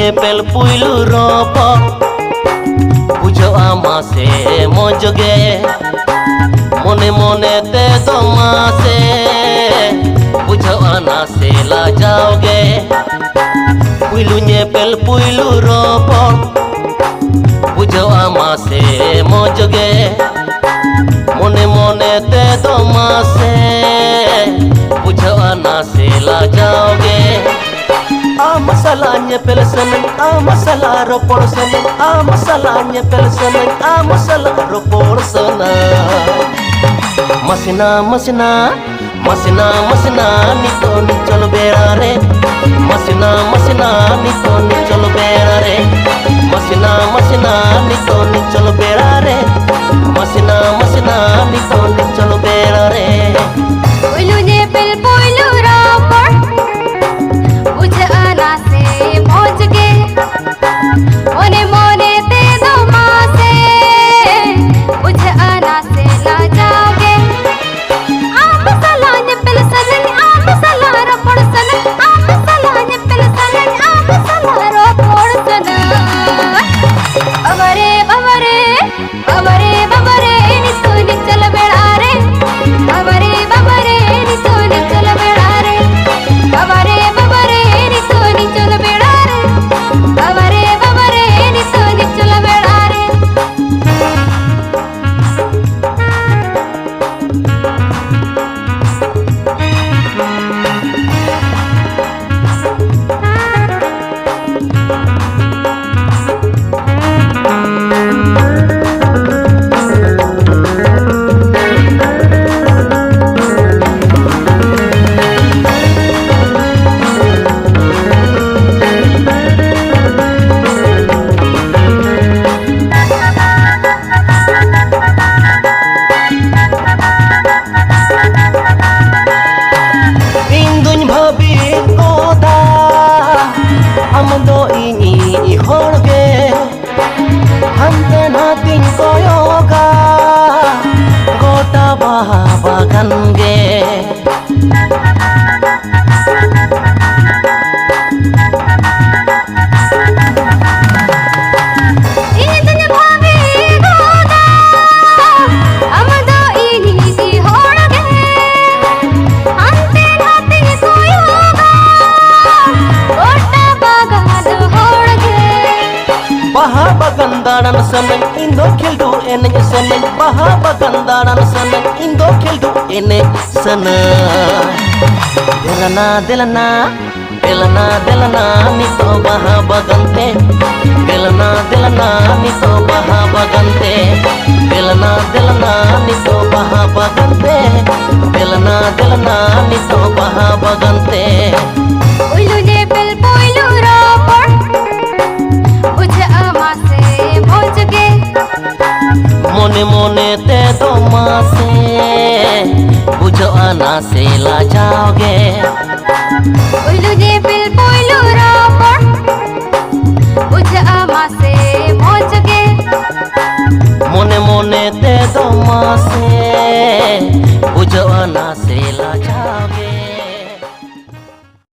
nyepel puilu ropo bujo amase mojoge mone mone te domase bujo anase la jaoge puilu nyepel puilu ropo bujo amase mojoge mone mone te domase bujo anase la jaoge amasalanya pelseneng amasala ropor seneng amasalanya pelseneng amasala ropor seneng masina masina masina masina nito ni cholo berare masina masina nito ni cholo berare masina masina nito ni cholo berare masina masina nito ni cholo berare puilu nyepel puilu ropor bujo anase mojoge mone mone te domase bujo anase la jaoge amasala nyepel seneng amasala ropor seneng amasala nyepel seneng amasala ropor seneng babare babare babare babare ni suni chal belare babare babare ni suni chal belare babare babare ni suni chal belare babare babare ni suni chal belare amdo ini horge hante natin koyoga gota bahabagan ge bagandaran seneng indo khildu ene seneng baha bagandaran seneng indo khildu ene seneng delana delana delana delana nito baha bagante delana delana nito baha bagante delana delana nito baha bagante delana delana nito baha bagante puilu nyepel puilu ropor bujo amase mojoge mone mone te domase bujo anase la jaoge